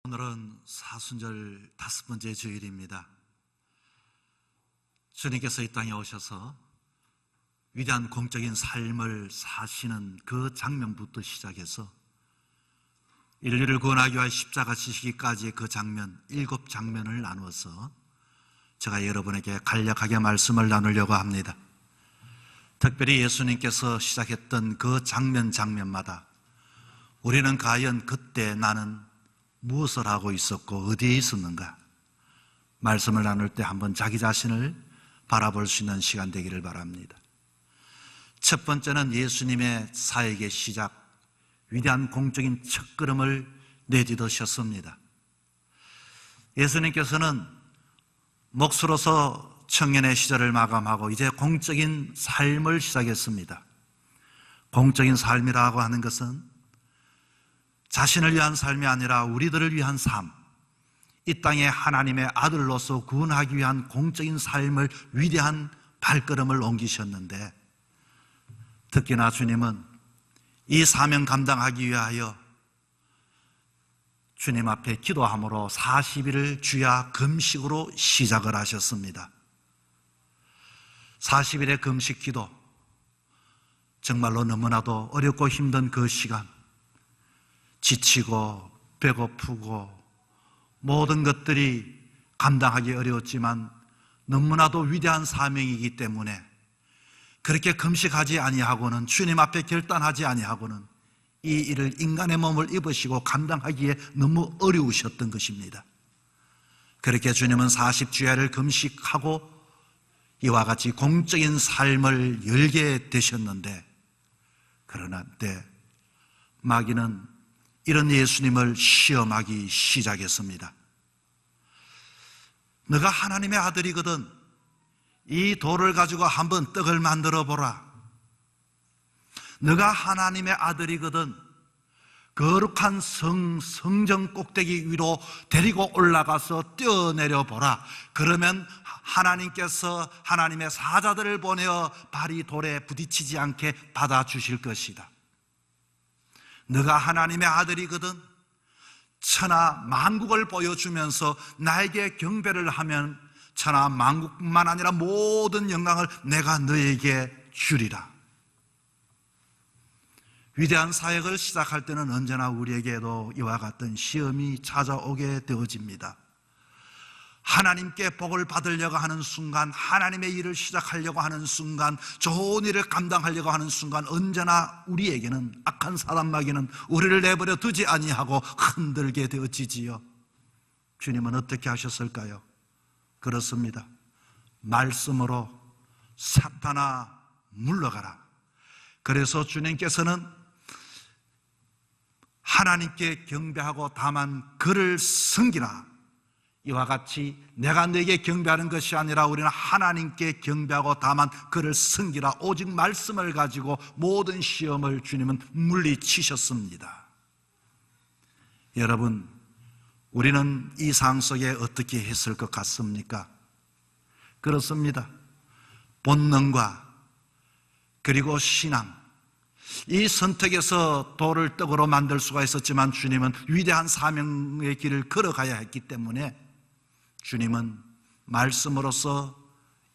오늘은 사순절 5번째 주일입니다. 주님께서 이 땅에 오셔서 위대한 공적인 삶을 사시는 그 장면부터 시작해서 인류를 구원하기 위하여 십자가 지시기까지의 그 장면, 7장면을 나누어서 제가 여러분에게 간략하게 말씀을 나누려고 합니다. 특별히 예수님께서 시작했던 그 장면마다 우리는 과연 그때 나는 무엇을 하고 있었고 어디에 있었는가, 말씀을 나눌 때 한번 자기 자신을 바라볼 수 있는 시간 되기를 바랍니다. 첫 번째는 예수님의 사역의 시작, 위대한 공적인 첫걸음을 내딛으셨습니다. 예수님께서는 목수로서 청년의 시절을 마감하고 이제 공적인 삶을 시작했습니다. 공적인 삶이라고 하는 것은 자신을 위한 삶이 아니라 우리들을 위한 삶, 이 땅에 하나님의 아들로서 구원하기 위한 공적인 삶을, 위대한 발걸음을 옮기셨는데, 특히나 주님은 이 사명 감당하기 위하여 주님 앞에 기도함으로 40일을 주야 금식으로 시작을 하셨습니다. 40일의 금식 기도, 정말로 너무나도 어렵고 힘든 그 시간, 지치고 배고프고 모든 것들이 감당하기 어려웠지만 너무나도 위대한 사명이기 때문에 그렇게 금식하지 아니하고는, 주님 앞에 결단하지 아니하고는 이 일을 인간의 몸을 입으시고 감당하기에 너무 어려우셨던 것입니다. 그렇게 주님은 40주야를 금식하고 이와 같이 공적인 삶을 열게 되셨는데, 그러나 때 마귀는 이런 예수님을 시험하기 시작했습니다. 너가 하나님의 아들이거든 이 돌을 가지고 한번 떡을 만들어 보라. 너가 하나님의 아들이거든 거룩한 성전 꼭대기 위로 데리고 올라가서 뛰어내려 보라. 그러면 하나님께서 하나님의 사자들을 보내어 발이 돌에 부딪히지 않게 받아주실 것이다. 너가 하나님의 아들이거든 천하 만국을 보여주면서 나에게 경배를 하면 천하 만국뿐만 아니라 모든 영광을 내가 너에게 주리라. 위대한 사역을 시작할 때는 언제나 우리에게도 이와 같은 시험이 찾아오게 되어집니다. 하나님께 복을 받으려고 하는 순간, 하나님의 일을 시작하려고 하는 순간, 좋은 일을 감당하려고 하는 순간 언제나 우리에게는 악한 사단 마귀는 우리를 내버려 두지 아니하고 흔들게 되어지지요. 주님은 어떻게 하셨을까요? 그렇습니다. 말씀으로 사탄아 물러가라. 그래서 주님께서는 하나님께 경배하고 다만 그를 섬기라. 이와 같이 내가 너에게 경배하는 것이 아니라 우리는 하나님께 경배하고 다만 그를 섬기라. 오직 말씀을 가지고 모든 시험을 주님은 물리치셨습니다. 여러분, 우리는 이 상황 속에 어떻게 했을 것 같습니까? 그렇습니다. 본능과 그리고 신앙, 이 선택에서 돌을 떡으로 만들 수가 있었지만 주님은 위대한 사명의 길을 걸어가야 했기 때문에 주님은 말씀으로서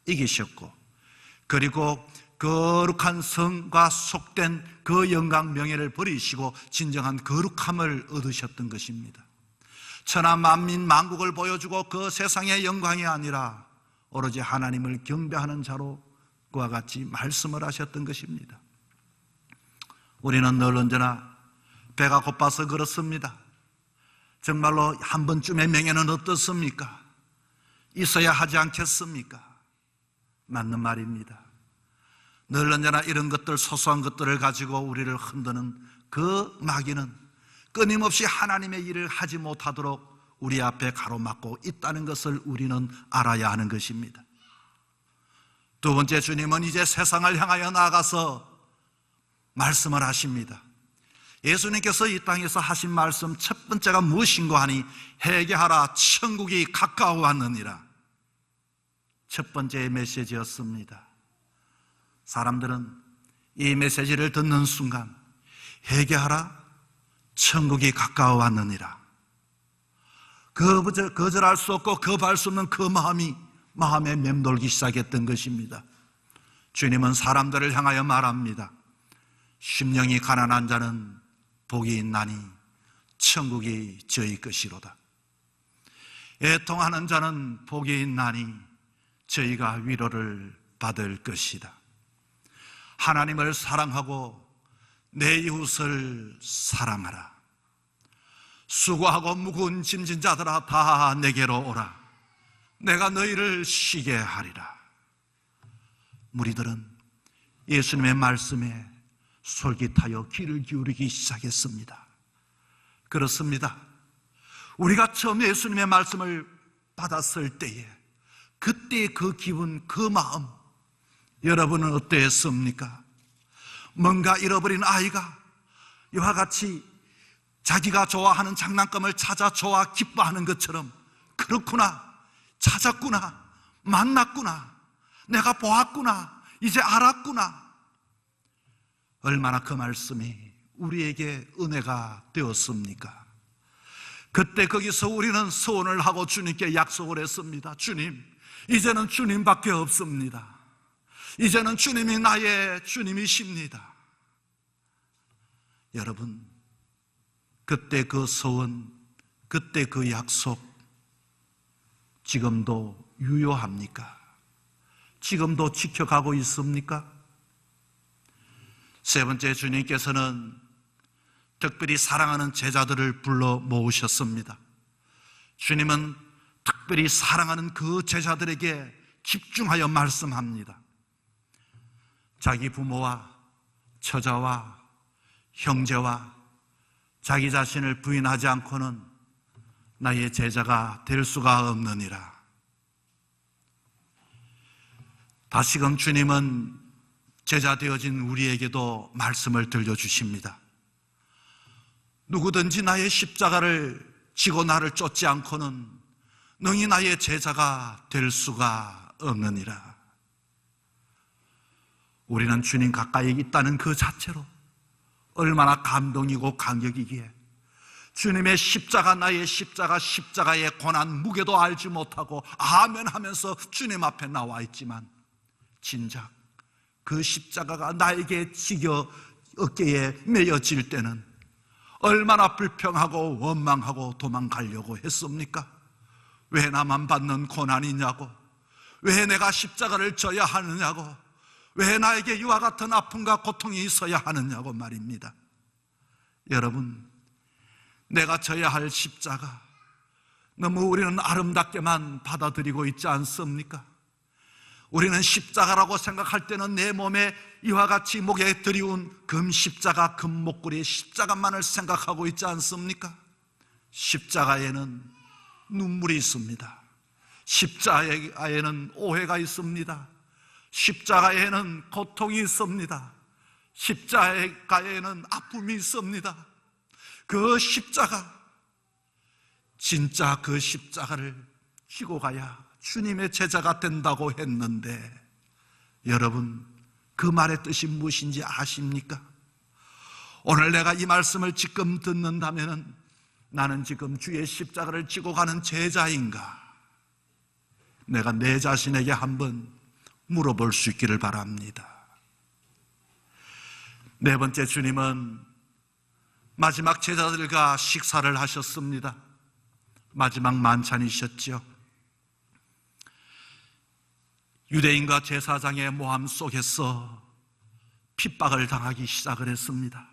이기셨고, 그리고 거룩한 성과 속된 그 영광 명예를 버리시고 진정한 거룩함을 얻으셨던 것입니다. 천하 만민 만국을 보여주고 그 세상의 영광이 아니라 오로지 하나님을 경배하는 자로 그와 같이 말씀을 하셨던 것입니다. 우리는 늘 언제나 배가 고파서 그렇습니다. 정말로 한 번쯤의 명예는 어떻습니까? 있어야 하지 않겠습니까? 맞는 말입니다. 늘 언제나 이런 것들, 소소한 것들을 가지고 우리를 흔드는 그 마귀는 끊임없이 하나님의 일을 하지 못하도록 우리 앞에 가로막고 있다는 것을 우리는 알아야 하는 것입니다. 두 번째, 주님은 이제 세상을 향하여 나아가서 말씀을 하십니다. 예수님께서 이 땅에서 하신 말씀 첫 번째가 무엇인가 하니 회개하라, 천국이 가까워 왔느니라. 첫 번째의 메시지였습니다. 사람들은 이 메시지를 듣는 순간 회개하라, 천국이 가까워 왔느니라. 거절할 수 없고 거부할 수 없는 그 마음이 마음에 맴돌기 시작했던 것입니다. 주님은 사람들을 향하여 말합니다. 심령이 가난한 자는 복이 있나니 천국이 저희 것이로다. 애통하는 자는 복이 있나니 저희가 위로를 받을 것이다. 하나님을 사랑하고 내 이웃을 사랑하라. 수고하고 무거운 짐진 자들아 다 내게로 오라. 내가 너희를 쉬게 하리라. 무리들은 예수님의 말씀에 솔깃하여 귀를 기울이기 시작했습니다. 그렇습니다. 우리가 처음 예수님의 말씀을 받았을 때에 그때의 그 기분, 그 마음, 여러분은 어땠습니까? 뭔가 잃어버린 아이가 이와 같이 자기가 좋아하는 장난감을 찾아 좋아 기뻐하는 것처럼, 그렇구나, 찾았구나, 만났구나, 내가 보았구나, 이제 알았구나. 얼마나 그 말씀이 우리에게 은혜가 되었습니까? 그때 거기서 우리는 소원을 하고 주님께 약속을 했습니다. 주님, 이제는 주님밖에 없습니다. 이제는 주님이 나의 주님이십니다. 여러분, 그때 그 소원, 그때 그 약속 지금도 유효합니까? 지금도 지켜가고 있습니까? 세 번째, 주님께서는 특별히 사랑하는 제자들을 불러 모으셨습니다. 주님은 특별히 사랑하는 그 제자들에게 집중하여 말씀합니다. 자기 부모와 처자와 형제와 자기 자신을 부인하지 않고는 나의 제자가 될 수가 없느니라. 다시금 주님은 제자 되어진 우리에게도 말씀을 들려주십니다. 누구든지 나의 십자가를 지고 나를 쫓지 않고는 능히 나의 제자가 될 수가 없느니라. 우리는 주님 가까이 있다는 그 자체로 얼마나 감동이고 감격이기에 주님의 십자가, 나의 십자가, 십자가의 고난 무게도 알지 못하고 아멘 하면서 주님 앞에 나와 있지만 진작 그 십자가가 나에게 지겨 어깨에 매여질 때는 얼마나 불평하고 원망하고 도망가려고 했습니까? 왜 나만 받는 고난이냐고, 왜 내가 십자가를 져야 하느냐고, 왜 나에게 이와 같은 아픔과 고통이 있어야 하느냐고 말입니다. 여러분, 내가 져야 할 십자가 너무 우리는 아름답게만 받아들이고 있지 않습니까? 우리는 십자가라고 생각할 때는 내 몸에 이와 같이 목에 들이운 금 십자가, 금 목걸이의 십자가만을 생각하고 있지 않습니까? 십자가에는 눈물이 있습니다. 십자가에는 오해가 있습니다. 십자가에는 고통이 있습니다. 십자가에는 아픔이 있습니다. 그 십자가, 진짜 그 십자가를 지고 가야 주님의 제자가 된다고 했는데, 여러분, 그 말의 뜻이 무엇인지 아십니까? 오늘 내가 이 말씀을 지금 듣는다면 나는 지금 주의 십자가를 지고 가는 제자인가? 내가 내 자신에게 한번 물어볼 수 있기를 바랍니다. 네 번째, 주님은 마지막 제자들과 식사를 하셨습니다. 마지막 만찬이셨죠. 유대인과 제사장의 모함 속에서 핍박을 당하기 시작을 했습니다.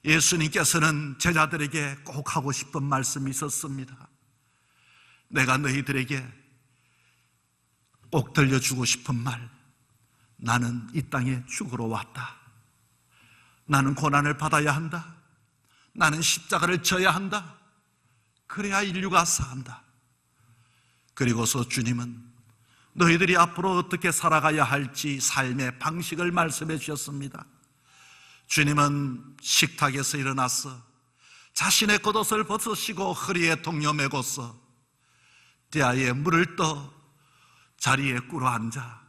예수님께서는 제자들에게 꼭 하고 싶은 말씀이 있었습니다. 내가 너희들에게 꼭 들려주고 싶은 말, 나는 이 땅에 죽으러 왔다. 나는 고난을 받아야 한다. 나는 십자가를 져야 한다. 그래야 인류가 산다. 그리고서 주님은 너희들이 앞으로 어떻게 살아가야 할지 삶의 방식을 말씀해 주셨습니다. 주님은 식탁에서 일어나서 자신의 겉옷을 벗으시고 허리에 동요 메고서 대야에 물을 떠 자리에 꿇어 앉아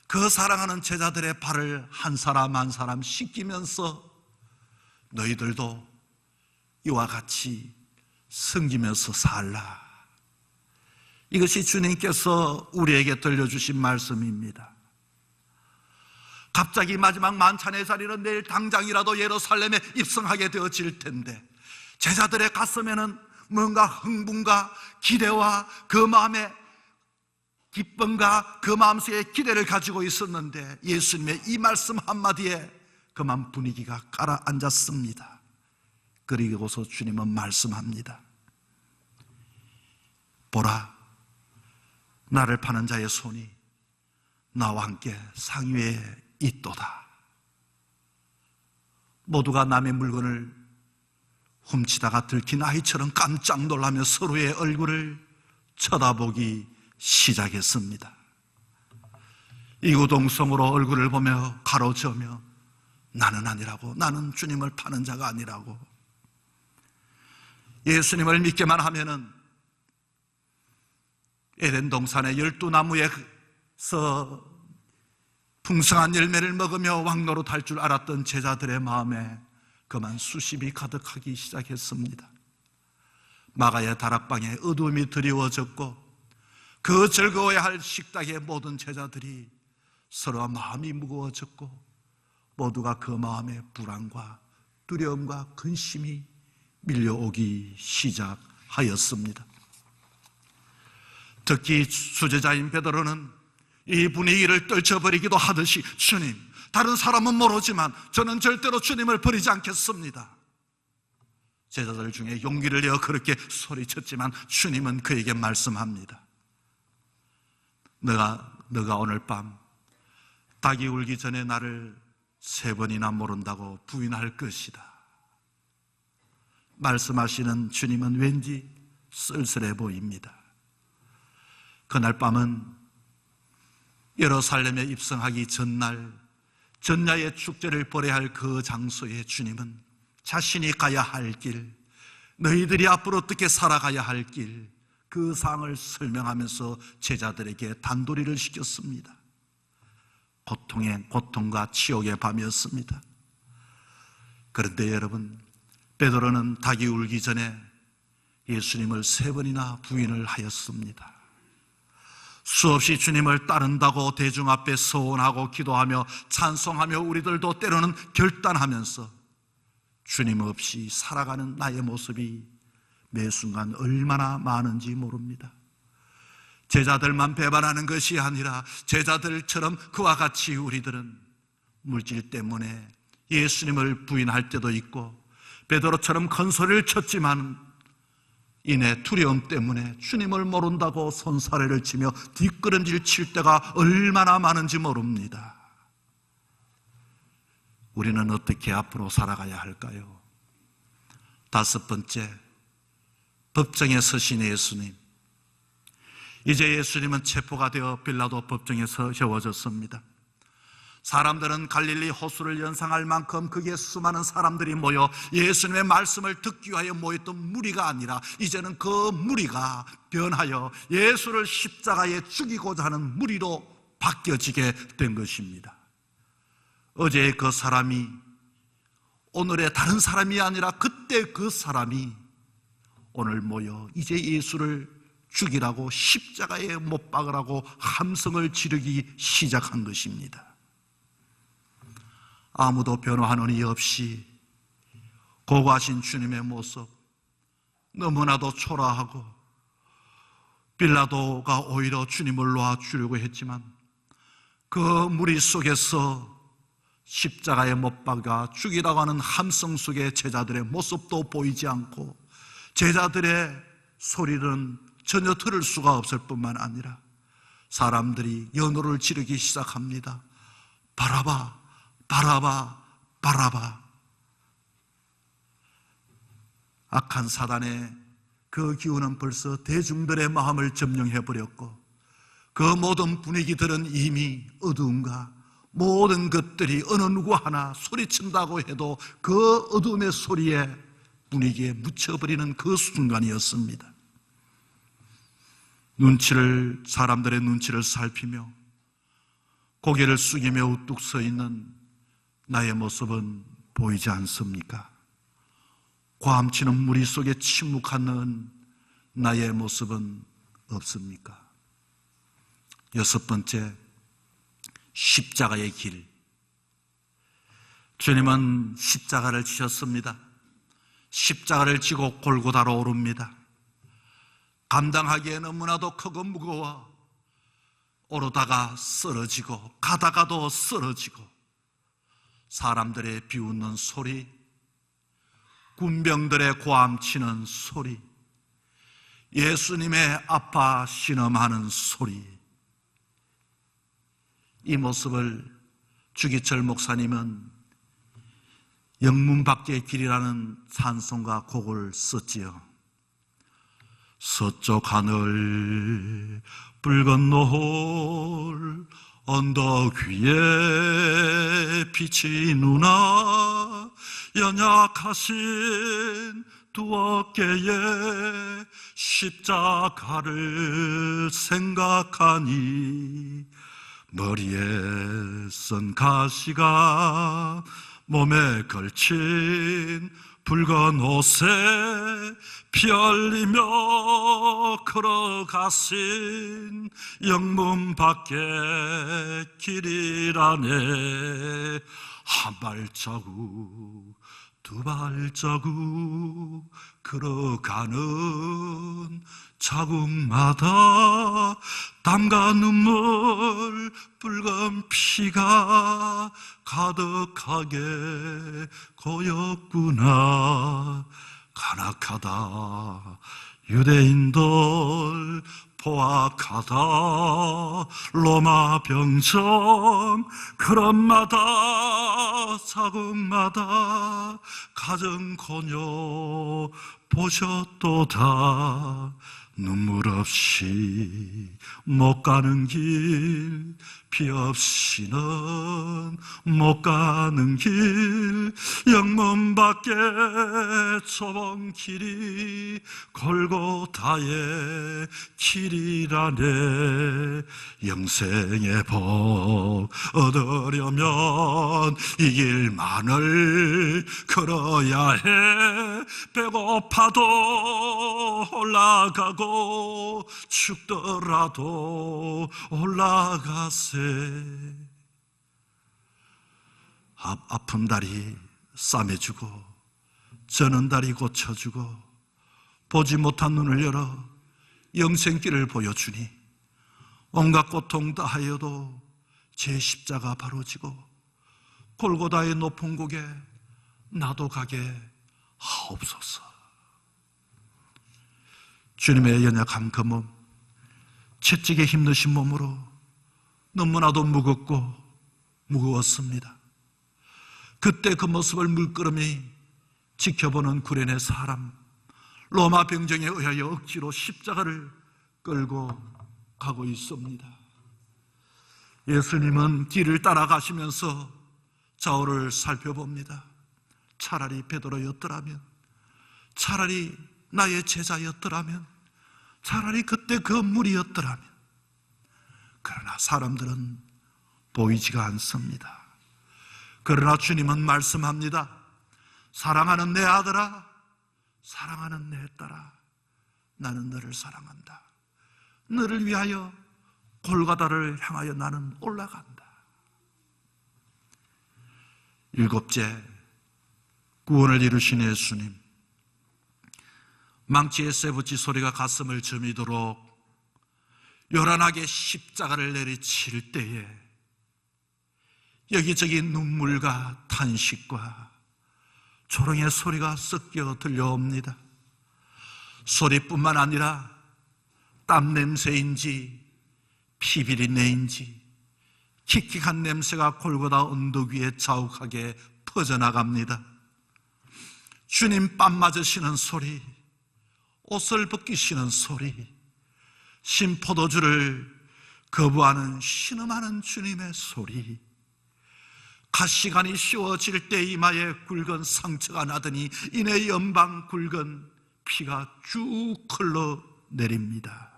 그 사랑하는 제자들의 발을 한 사람 한 사람 씻기면서 너희들도 이와 같이 섬기면서 살라. 이것이 주님께서 우리에게 들려주신 말씀입니다. 갑자기 마지막 만찬의 자리는 내일 당장이라도 예루살렘에 입성하게 되어질 텐데 제자들의 가슴에는 뭔가 흥분과 기대와 그 마음의 기쁨과 그 마음속에 기대를 가지고 있었는데 예수님의 이 말씀 한마디에 그만 분위기가 가라앉았습니다. 그리고서 주님은 말씀합니다. 보라, 나를 파는 자의 손이 나와 함께 상위에 있도다. 모두가 남의 물건을 훔치다가 들킨 아이처럼 깜짝 놀라며 서로의 얼굴을 쳐다보기 시작했습니다. 이구동성으로 얼굴을 보며 가로저으며 나는 아니라고, 나는 주님을 파는 자가 아니라고. 예수님을 믿기만 하면은 에덴 동산의 12나무에서 풍성한 열매를 먹으며 왕노릇할 줄 알았던 제자들의 마음에 그만 수심이 가득하기 시작했습니다. 마가의 다락방에 어두움이 드리워졌고 그 즐거워야 할 식탁의 모든 제자들이 서로 마음이 무거워졌고 모두가 그 마음에 불안과 두려움과 근심이 밀려오기 시작하였습니다. 특히 수제자인 베드로는 이 분위기를 떨쳐버리기도 하듯이 주님, 다른 사람은 모르지만 저는 절대로 주님을 버리지 않겠습니다. 제자들 중에 용기를 내어 그렇게 소리쳤지만 주님은 그에게 말씀합니다. 너가 오늘 밤 닭이 울기 전에 나를 3번이나 모른다고 부인할 것이다. 말씀하시는 주님은 왠지 쓸쓸해 보입니다. 그날 밤은 예루살렘에 입성하기 전날 전야의 축제를 벌여야 할 그 장소에 주님은 자신이 가야 할 길, 너희들이 앞으로 어떻게 살아가야 할 길, 그 상을 설명하면서 제자들에게 단도리를 시켰습니다. 고통과 치욕의 밤이었습니다. 그런데 여러분, 베드로는 닭이 울기 전에 예수님을 3번이나 부인을 하였습니다. 수없이 주님을 따른다고 대중 앞에 서원하고 기도하며 찬송하며 우리들도 때로는 결단하면서 주님 없이 살아가는 나의 모습이 매 순간 얼마나 많은지 모릅니다. 제자들만 배반하는 것이 아니라 제자들처럼 그와 같이 우리들은 물질 때문에 예수님을 부인할 때도 있고 베드로처럼 큰 소리를 쳤지만 이내 두려움 때문에 주님을 모른다고 손사래를 치며 뒷걸음질 칠 때가 얼마나 많은지 모릅니다. 우리는 어떻게 앞으로 살아가야 할까요? 5번째, 법정에 서신 예수님. 이제 예수님은 체포가 되어 빌라도 법정에 세워졌습니다. 사람들은 갈릴리 호수를 연상할 만큼 거기에 수많은 사람들이 모여 예수님의 말씀을 듣기 위하여 모였던 무리가 아니라 이제는 그 무리가 변하여 예수를 십자가에 죽이고자 하는 무리로 바뀌어지게 된 것입니다. 어제의 그 사람이 오늘의 다른 사람이 아니라 그때 그 사람이 오늘 모여 이제 예수를 죽이라고 십자가에 못 박으라고 함성을 지르기 시작한 것입니다. 아무도 변화하는 이 없이 고고하신 주님의 모습, 너무나도 초라하고 빌라도가 오히려 주님을 놓아주려고 했지만 그 무리 속에서 십자가에 못 박아 죽이라고 하는 함성 속에 제자들의 모습도 보이지 않고 제자들의 소리는 전혀 들을 수가 없을 뿐만 아니라 사람들이 연호를 지르기 시작합니다. 바라바, 바라바, 바라바. 악한 사단의 그 기운은 벌써 대중들의 마음을 점령해버렸고 그 모든 분위기들은 이미 어두움과 모든 것들이 어느 누구 하나 소리친다고 해도 그 어두움의 소리에 분위기에 묻혀버리는 그 순간이었습니다. 사람들의 눈치를 살피며 고개를 숙이며 우뚝 서 있는 나의 모습은 보이지 않습니까? 고함치는 무리 속에 침묵하는 나의 모습은 없습니까? 여섯 번째, 십자가의 길. 주님은 십자가를 지셨습니다. 십자가를 지고 골고다로 오릅니다. 감당하기에 너무나도 크고 무거워 오르다가 쓰러지고 가다가도 쓰러지고 사람들의 비웃는 소리, 군병들의 고함치는 소리, 예수님의 아파 신음하는 소리, 이 모습을 주기철 목사님은 영문 밖의 길이라는 찬송가 곡을 썼지요. 서쪽 하늘 붉은 노을 언덕 위에 빛이 누나 연약하신 두 어깨에 십자가를 생각하니 머리에 쓴 가시가 몸에 걸친 붉은 옷에 피 흘리며 걸어가신 영문 밖의 길이라네. 한 발자국 두 발자국 걸어가는 자국마다 땀과 눈물 붉은 피가 가득하게 고였구나. 간악하다 유대인들 포악하다 로마 병정 그런마다 자국마다 가정 고녀 보셨도다. 눈물 없이 못 가는 길, 피 없이는 못 가는 길, 영문 밖에 좁은 길이 골고다의 길이라네. 영생의 복 얻으려면 이 길만을 걸어야 해. 배고파도 올라가고 죽더라도 올라가세. 아픈 다리 싸매주고 저는 다리 고쳐주고 보지 못한 눈을 열어 영생길을 보여주니 온갖 고통 다하여도 제 십자가 바로 지고 골고다의 높은 곳에 나도 가게 하옵소서. 주님의 연약한 그 몸, 채찍에 힘드신 몸으로 너무나도 무겁고 무거웠습니다. 그때 그 모습을 물끄러미 지켜보는 구련의 사람, 로마 병정에 의하여 억지로 십자가를 끌고 가고 있습니다. 예수님은 길을 따라가시면서 좌우를 살펴봅니다. 차라리 베드로였더라면, 차라리 나의 제자였더라면, 차라리 그때 그 무리였더라면. 그러나 사람들은 보이지가 않습니다. 그러나 주님은 말씀합니다. 사랑하는 내 아들아, 사랑하는 내 딸아, 나는 너를 사랑한다. 너를 위하여 골고다를 향하여 나는 올라간다. 일곱째, 구원을 이루신 예수님. 망치의 쇠붙이 소리가 가슴을 저미도록 요란하게 십자가를 내리칠 때에 여기저기 눈물과 탄식과 조롱의 소리가 섞여 들려옵니다. 소리뿐만 아니라 땀 냄새인지 피비린내인지 킥킥한 냄새가 골고다 언덕 위에 자욱하게 퍼져나갑니다. 주님 뺨 맞으시는 소리, 옷을 벗기시는 소리, 신포도주를 거부하는 신음하는 주님의 소리, 가시관이 씌워질 때 이마에 굵은 상처가 나더니 이내 연방 굵은 피가 쭉 흘러내립니다.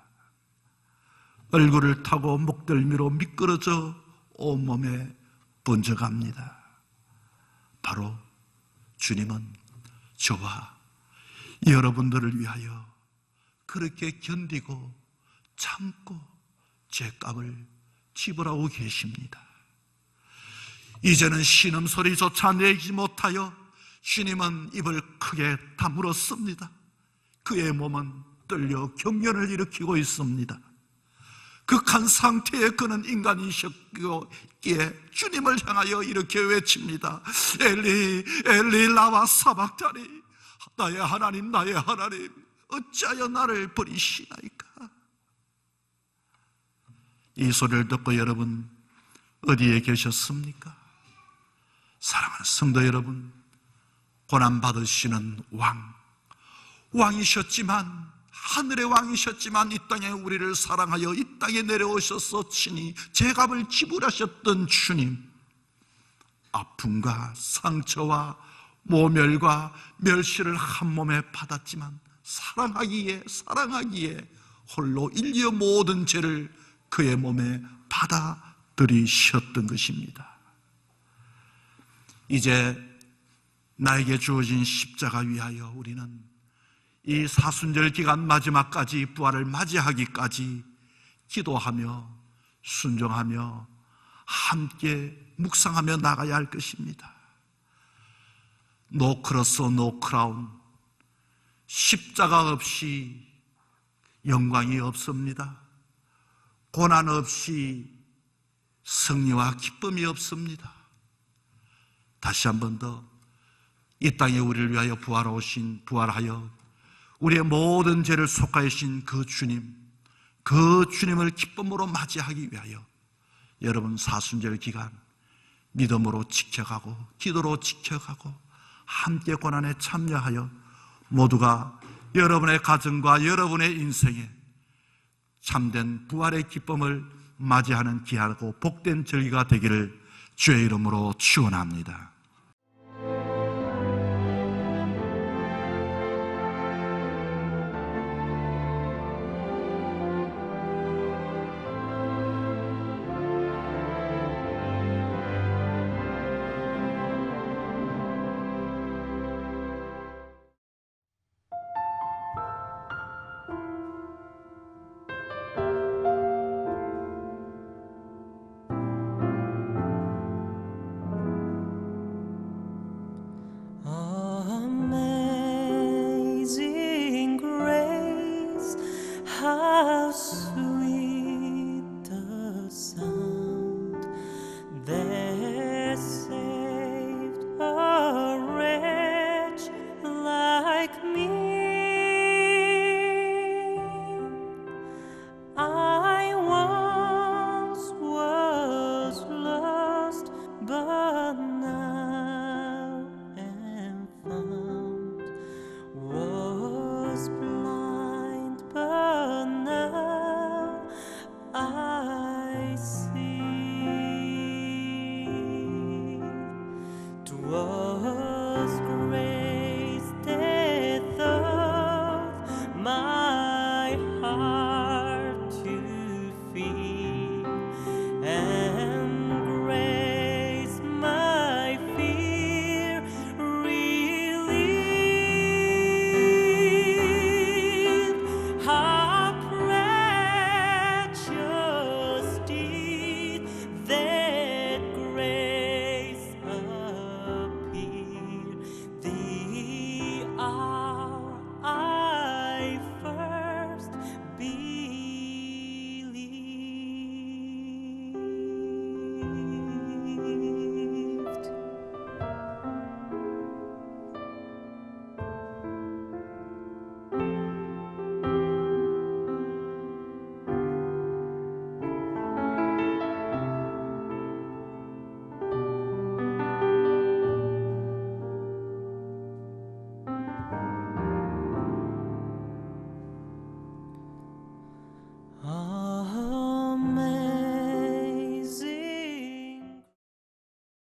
얼굴을 타고 목덜미로 미끄러져 온몸에 번져갑니다. 바로 주님은 저와 여러분들을 위하여 그렇게 견디고 참고 죄값을 지불하고 계십니다. 이제는 신음소리조차 내지 못하여 주님은 입을 크게 다물었습니다. 그의 몸은 떨려 경련을 일으키고 있습니다. 극한 상태에 그는 인간이셨기에 주님을 향하여 이렇게 외칩니다. 엘리 엘리 라마 사박다니, 나의 하나님 나의 하나님 어찌하여 나를 버리시나이까. 이 소리를 듣고 여러분 어디에 계셨습니까? 사랑하는 성도 여러분, 고난받으시는 왕이셨지만, 하늘의 왕이셨지만 이 땅에 우리를 사랑하여 이 땅에 내려오셔서 친히 죄값을 지불하셨던 주님, 아픔과 상처와 모멸과 멸시를 한 몸에 받았지만 사랑하기에 홀로 인류의 모든 죄를 그의 몸에 받아들이셨던 것입니다. 이제 나에게 주어진 십자가 위하여 우리는 이 사순절 기간 마지막까지 부활을 맞이하기까지 기도하며 순종하며 함께 묵상하며 나가야 할 것입니다. No cross, no crown. 십자가 없이 영광이 없습니다. 고난 없이 승리와 기쁨이 없습니다. 다시 한 번 더 이 땅에 우리를 위하여 부활하여 우리의 모든 죄를 속하신 그 주님을 기쁨으로 맞이하기 위하여 여러분 사순절 기간 믿음으로 지켜가고 기도로 지켜가고 함께 고난에 참여하여 모두가 여러분의 가정과 여러분의 인생에 참된 부활의 기쁨을 맞이하는 귀하고 복된 절기가 되기를 주의 이름으로 축원합니다. Amazing grace, how sweet the sound that saved a wretch like me. I once was lost, but now